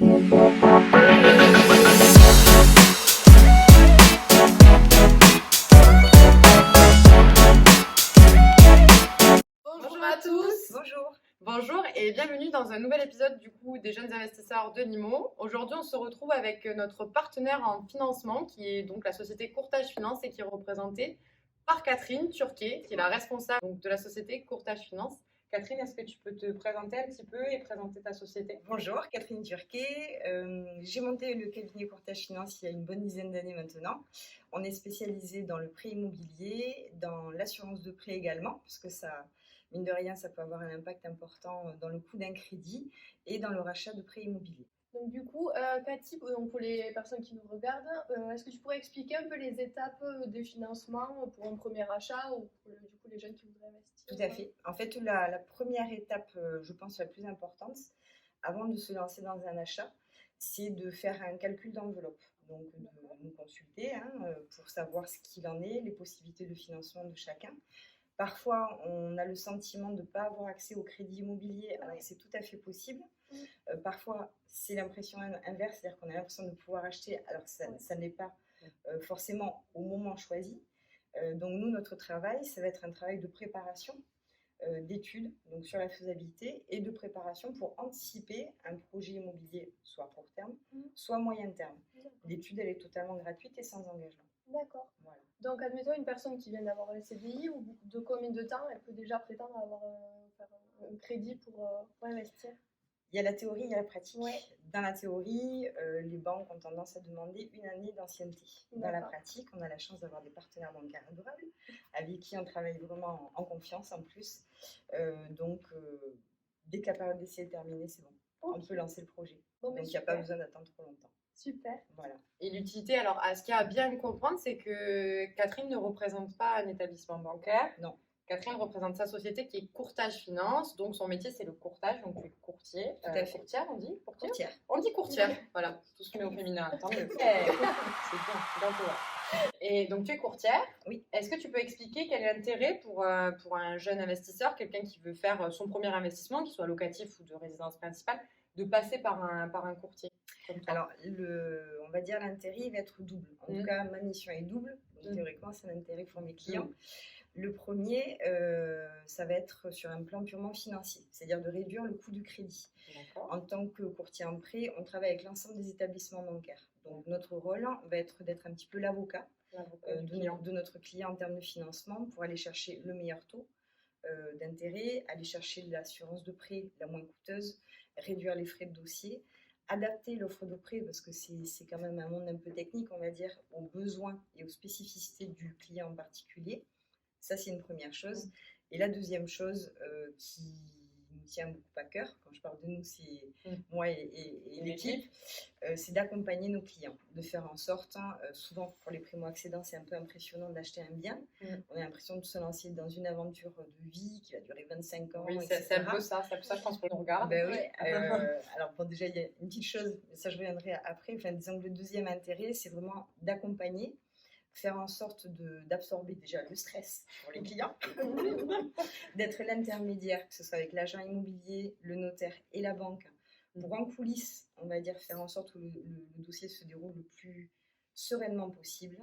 Bonjour à tous. Bonjour. Bonjour et bienvenue dans un nouvel épisode des jeunes investisseurs de Nimo. Aujourd'hui, on se retrouve avec notre partenaire en financement qui est donc la société Courtage Finance et qui est représentée par Catherine Turquet, qui est la responsable de la société Courtage Finance. Catherine, est-ce que tu peux te présenter un petit peu et présenter ta société? Bonjour, Catherine Turquet. J'ai monté le cabinet Courtage Finance il y a une bonne dizaine d'années maintenant. On est spécialisé dans le prêt immobilier, dans l'assurance de prêt également, parce que ça, mine de rien, ça peut avoir un impact important dans le coût d'un crédit et dans le rachat de prêts immobiliers. Donc du coup, Cathy, donc pour les personnes qui nous regardent, est-ce que tu pourrais expliquer un peu les étapes des financements pour un premier achat ou pour les jeunes qui voudraient investir? Tout à fait. En fait, la première étape, je pense la plus importante, avant de se lancer dans un achat, c'est de faire un calcul d'enveloppe. Donc de nous consulter pour savoir ce qu'il en est, les possibilités de financement de chacun. Parfois, on a le sentiment de ne pas avoir accès au crédit immobilier, alors que c'est tout à fait possible. Parfois, c'est l'impression inverse, c'est-à-dire qu'on a l'impression de pouvoir acheter, alors que ça n'est pas forcément au moment choisi. Donc nous, notre travail, ça va être un travail de préparation, d'études donc sur la faisabilité et de préparation pour anticiper un projet immobilier, soit à court terme, soit moyen terme. L'étude, elle est totalement gratuite et sans engagement. D'accord. Voilà. Donc, admettons une personne qui vient d'avoir un CDI, ou de combien de temps elle peut déjà prétendre avoir un crédit pour investir? Il y a la théorie, il y a la pratique. Ouais. Dans la théorie, les banques ont tendance à demander une année d'ancienneté. Dans la pratique, on a la chance d'avoir des partenaires bancaires adorables, avec qui on travaille vraiment en confiance en plus. Donc, dès que la période d'essai est terminée, c'est bon. Okay. On peut lancer le projet. Bon, donc, il n'y a pas besoin d'attendre trop longtemps. Super. Voilà. Et l'utilité, alors, ce qu'il y a à bien comprendre, c'est que Catherine ne représente pas un établissement bancaire. Non. Catherine représente sa société qui est Courtage Finance. Donc, son métier, c'est le courtage. Donc, tu es courtier. Courtière, on dit courtière. On dit courtière. Voilà, tout ce qui met au féminin. Tant mieux. C'est bien, bientôt. Et donc, tu es courtière. Oui. Est-ce que tu peux expliquer quel est l'intérêt pour un jeune investisseur, quelqu'un qui veut faire son premier investissement, qu'il soit locatif ou de résidence principale, de passer par un courtier? Alors, on va dire l'intérêt va être double. En tout cas, ma mission est double. Donc, théoriquement, c'est un intérêt pour mes clients. Le premier, ça va être sur un plan purement financier, c'est-à-dire de réduire le coût du crédit. En tant que courtier en prêt, on travaille avec l'ensemble des établissements bancaires. Donc, notre rôle va être d'être un petit peu l'avocat de notre client en termes de financement pour aller chercher le meilleur taux d'intérêt, aller chercher l'assurance de prêt la moins coûteuse, réduire les frais de dossier, adapter l'offre de prêt parce que c'est quand même un monde un peu technique, on va dire, aux besoins et aux spécificités du client en particulier. Ça, c'est une première chose. Et la deuxième chose qui nous tient beaucoup à cœur, quand je parle de nous, c'est moi et l'équipe, c'est d'accompagner nos clients, de faire en sorte, souvent pour les primo-accédants, c'est un peu impressionnant d'acheter un bien. On a l'impression de se lancer dans une aventure de vie qui va durer 25 ans. Oui, c'est un peu ça, je pense qu'on regarde. Ben oui. Alors bon, déjà, il y a une petite chose, ça je reviendrai après. Enfin, disons que le deuxième intérêt, c'est vraiment d'accompagner, faire en sorte d'absorber déjà le stress pour les clients, d'être l'intermédiaire, que ce soit avec l'agent immobilier, le notaire et la banque, pour en coulisses, on va dire, faire en sorte que le dossier se déroule le plus sereinement possible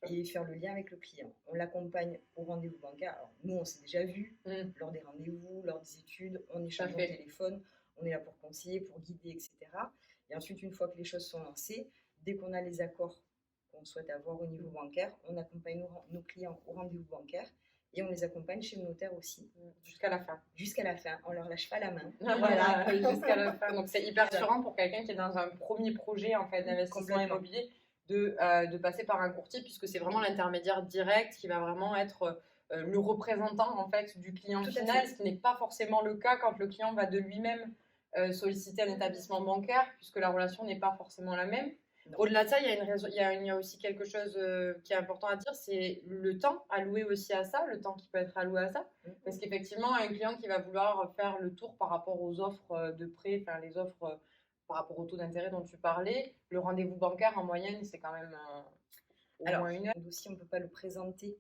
et faire le lien avec le client. On l'accompagne au rendez-vous bancaire. Alors, nous, on s'est déjà vu lors des rendez-vous, lors des études, on échange au téléphone, on est là pour conseiller, pour guider, etc. Et ensuite, une fois que les choses sont lancées, dès qu'on a les accords qu'on souhaite avoir au niveau bancaire, on accompagne nos clients au rendez-vous bancaire et on les accompagne chez le notaire aussi. Jusqu'à la fin. Jusqu'à la fin, on leur lâche pas la main. Voilà, jusqu'à la fin. Donc c'est hyper rassurant pour quelqu'un qui est dans un premier projet en fait, d'investissement immobilier de passer par un courtier puisque c'est vraiment l'intermédiaire direct qui va vraiment être le représentant en fait, du client final, ce qui n'est pas forcément le cas quand le client va de lui-même solliciter un établissement bancaire puisque la relation n'est pas forcément la même. Au-delà de ça, il y a aussi quelque chose qui est important à dire, c'est le temps alloué aussi à ça, le temps qui peut être alloué à ça. Parce qu'effectivement, un client qui va vouloir faire le tour par rapport aux offres de prêt, enfin les offres par rapport au taux d'intérêt dont tu parlais, le rendez-vous bancaire en moyenne, c'est quand même au moins une heure. Le dossier, on ne peut pas le présenter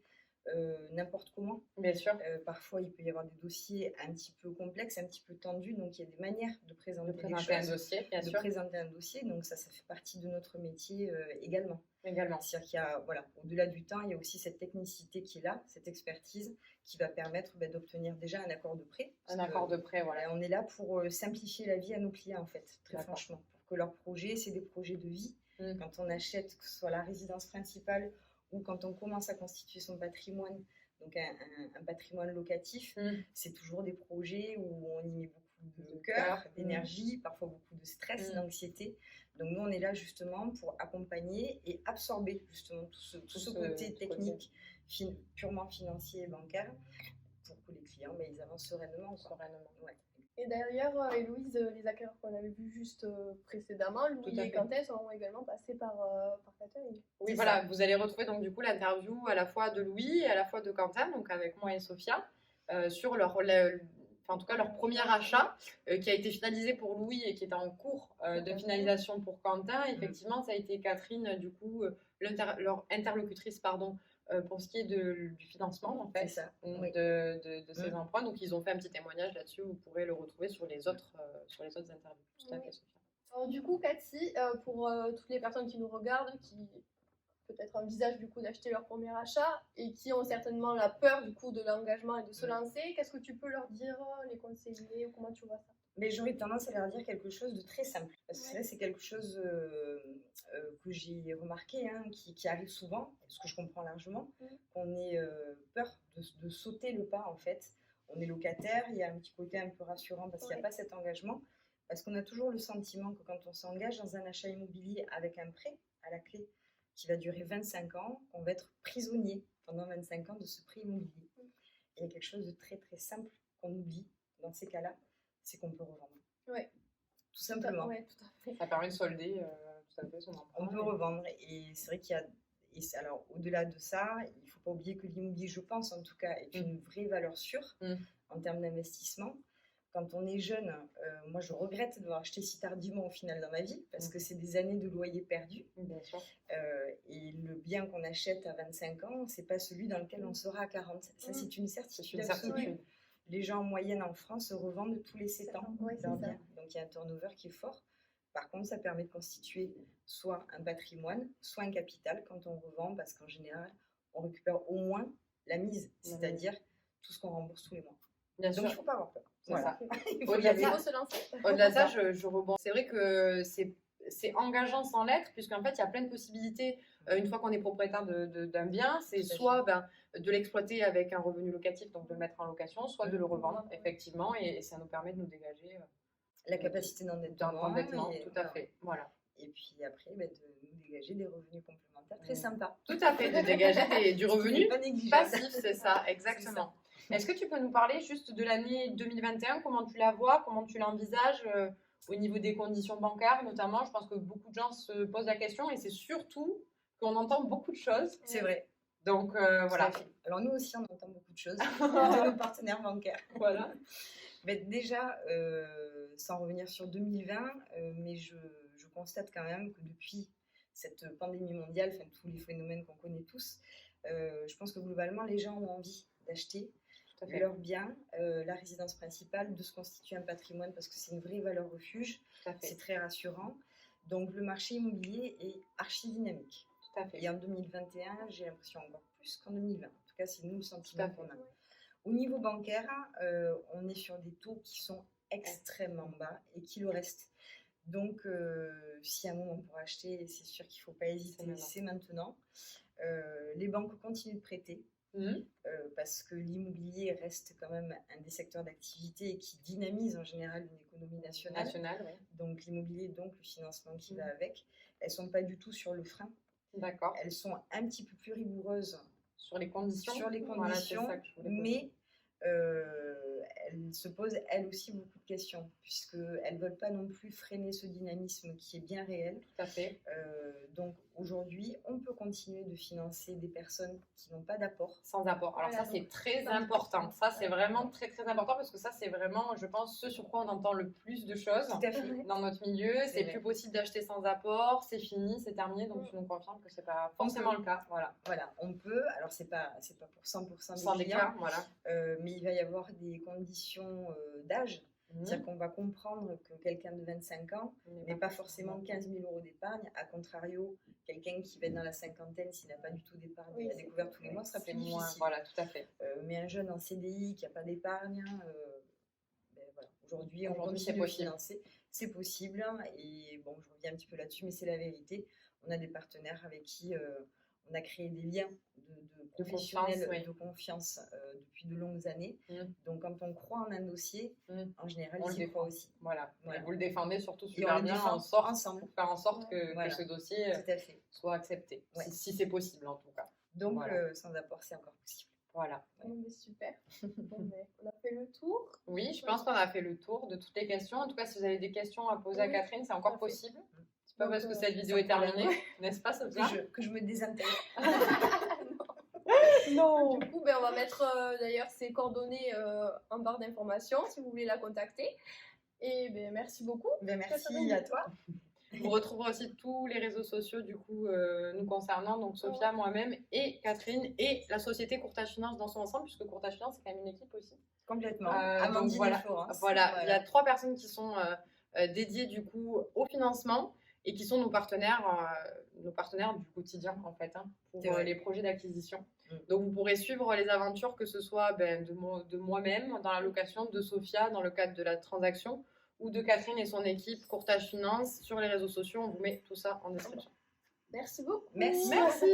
n'importe comment. Bien sûr. Parfois, il peut y avoir des dossiers un petit peu complexes, un petit peu tendus, donc il y a des manières de De présenter les présenter un choses, dossier, bien de sûr, présenter un dossier, donc ça fait partie de notre métier également. également. C'est-à-dire qu'il y a, voilà, au-delà du temps, il y a aussi cette technicité qui est là, cette expertise qui va permettre d'obtenir déjà un accord de prêt. Un Parce que, accord de prêt, voilà. on est là pour simplifier la vie à nos clients, en fait, très D'accord. franchement, pour que leurs projets, c'est des projets de vie. Mm. Quand on achète, que ce soit la résidence principale ou quand on commence à constituer son patrimoine, donc un patrimoine locatif, c'est toujours des projets où on y met beaucoup de cœur, d'énergie, parfois beaucoup de stress, d'anxiété. Donc nous, on est là justement pour accompagner et absorber justement tout ce côté technique, purement financier et bancaire, pour que les clients ils avancent sereinement. Ouais. Et d'ailleurs, Héloïse, les acquéreurs qu'on avait vus juste précédemment, Louis et Quentin, sont également passés par Catherine. Oui, voilà, vous allez retrouver donc du coup l'interview à la fois de Louis et à la fois de Quentin, donc avec moi et Sophia, sur en tout cas leur premier achat qui a été finalisé pour Louis et qui est en cours de finalisation pour Quentin. Effectivement, ça a été Catherine, du coup, leur interlocutrice, pardon, pour ce qui est du financement, en fait, de ces emprunts. Donc, ils ont fait un petit témoignage là-dessus. Vous pourrez le retrouver sur les autres interviews. Tout à fait, Sophia. Alors, du coup, Cathy, pour toutes les personnes qui nous regardent, qui peut-être envisagent du coup d'acheter leur premier achat et qui ont certainement la peur du coup de l'engagement et de se lancer, qu'est-ce que tu peux leur dire, les conseiller, ou comment tu vois ça? Mais j'aurais tendance à leur dire quelque chose de très simple. Parce que c'est quelque chose que j'ai remarqué, qui arrive souvent, ce que je comprends largement, qu'on ait peur de sauter le pas en fait. On est locataire, il y a un petit côté un peu rassurant parce qu'il n'y a pas cet engagement. Parce qu'on a toujours le sentiment que quand on s'engage dans un achat immobilier avec un prêt à la clé qui va durer 25 ans, on va être prisonnier pendant 25 ans de ce prêt immobilier. Il y a quelque chose de très très simple qu'on oublie dans ces cas-là, c'est qu'on peut revendre. Ouais. Tout simplement. Ouais, tout à fait. Ça permet de solder tout à fait son emprunt. On peut revendre. Et c'est vrai qu'il y a. Alors, au-delà de ça, il ne faut pas oublier que l'immobilier, je pense en tout cas, est une vraie valeur sûre en termes d'investissement. Quand on est jeune, moi je regrette d'avoir acheté si tardivement au final dans ma vie, parce que c'est des années de loyer perdu. Bien sûr. Et le bien qu'on achète à 25 ans, c'est pas celui dans lequel on sera à 40. Ça, c'est une certitude. Les gens en moyenne en France revendent tous les 7 ans leur bien. Donc il y a un turnover qui est fort. Par contre, ça permet de constituer soit un patrimoine, soit un capital quand on revend, parce qu'en général, on récupère au moins la mise, c'est-à-dire tout ce qu'on rembourse tous les mois. Bien Donc sûr. il ne faut pas avoir peur. Voilà. Au-delà de ça, au-delà de ça, je rebondis. C'est vrai que c'est engageant sans l'être, puisqu'en fait, il y a plein de possibilités. Une fois qu'on est propriétaire d'un bien, c'est soit de l'exploiter avec un revenu locatif, donc de le mettre en location, soit de le revendre, effectivement, et ça nous permet de nous dégager la capacité d'endettement. Tout à fait. Voilà. Et puis après, de nous dégager des revenus complémentaires très sympas. Tout à fait, de dégager du revenu passif, c'est ça, exactement. Est-ce que tu peux nous parler juste de l'année 2021, comment tu la vois, comment tu l'envisages au niveau des conditions bancaires notamment? Je pense que beaucoup de gens se posent la question et c'est surtout qu'on entend beaucoup de choses. C'est vrai. Donc voilà. Alors nous aussi, on entend beaucoup de choses de nos partenaires bancaires. Voilà. Mais déjà, sans revenir sur 2020, mais je constate quand même que depuis cette pandémie mondiale, tous les phénomènes qu'on connaît tous, je pense que globalement, les gens ont envie d'acheter leur bien, la résidence principale, de se constituer un patrimoine parce que c'est une vraie valeur refuge. C'est très rassurant. Donc le marché immobilier est archi dynamique. Tout à fait. Et en 2021, j'ai l'impression encore plus qu'en 2020. En tout cas, c'est nous le sentiment qu'on a. Au niveau bancaire, on est sur des taux qui sont extrêmement bas et qui le restent. Donc, si à un moment on pourra acheter, c'est sûr qu'il ne faut pas hésiter, c'est maintenant. Les banques continuent de prêter parce que l'immobilier reste quand même un des secteurs d'activité qui dynamise en général une économie nationale. Donc, l'immobilier, donc le financement qui va avec, elles ne sont pas du tout sur le frein. D'accord. Elles sont un petit peu plus rigoureuses sur les conditions, mais elles se posent elles aussi beaucoup de questions, puisqu'elles ne veulent pas non plus freiner ce dynamisme qui est bien réel. Tout à fait. Donc aujourd'hui, on peut continuer de financer des personnes qui n'ont pas d'apport. Sans apport. Alors Voilà, ça, c'est donc, très sans important. apport. Ça, c'est vraiment très, très important parce que ça, c'est vraiment, je pense, ce sur quoi on entend le plus de choses Tout à fait. dans notre milieu. C'est vrai. plus possible d'acheter sans apport, c'est fini, c'est terminé. Donc, tu nous confirmes que c'est pas forcément le cas. Voilà. Voilà, on peut. Alors, c'est pas pour 100% Sans des des clients, cas, voilà. mais il va y avoir des conditions d'âge. C'est-à-dire qu'on va comprendre que quelqu'un de 25 ans n'est pas forcément 15 000 euros d'épargne. A contrario, quelqu'un qui va être dans la cinquantaine, s'il n'a pas du tout d'épargne, Oui, il a c'est découvert tous les mois, ce sera C'est plus moins, difficile. voilà, tout à fait. Mais un jeune en CDI qui n'a pas d'épargne, voilà. Aujourd'hui, on Aujourd'hui, c'est continue de possible. financer. C'est possible. Et bon, je reviens un petit peu là-dessus, mais c'est la vérité. On a des partenaires avec qui on a créé des liens de professionnels confiance, oui. de confiance depuis de longues années. Donc, quand on croit en un dossier, en général, On on le y croit défend. aussi. Voilà. Voilà. Et vous le défendez surtout Et on super le bien défend en sorte, ensemble. pour faire en sorte que Voilà. ce dossier Tout à fait. soit accepté. Ouais. Si c'est possible, en tout cas. Donc, Voilà. sans apport, c'est encore possible. Voilà. Bon, mais super. Bon, mais on a fait le tour. Oui, je pense qu'on a fait le tour de toutes les questions. En tout cas, si vous avez des questions à poser à Oui, Catherine, c'est encore tout à fait. possible. C'est pas Donc, parce que cette vidéo sans est terminée, problème. n'est-ce pas, Sophia? Que je me désintègre. Non. Du coup, ben, on va mettre d'ailleurs ses coordonnées en barre d'informations si vous voulez la contacter. Et ben, merci beaucoup. Merci Catherine. à toi. Vous retrouverez aussi tous les réseaux sociaux du coup nous concernant, donc Sophia, moi-même et Catherine et la société Courtage Finance dans son ensemble, puisque Courtage Finance c'est quand même une équipe aussi. Complètement. Donc Amandine voilà, et Florence. voilà, il y a 3 personnes qui sont dédiées du coup au financement et qui sont nos partenaires du quotidien en fait, hein, pour C'est vrai. les projets d'acquisition. Mm. Donc vous pourrez suivre les aventures, que ce soit de moi-même dans la location, de Sophia dans le cadre de la transaction, ou de Catherine et son équipe Courtage Finance sur les réseaux sociaux. On vous met tout ça en description. Merci beaucoup. Merci. Merci.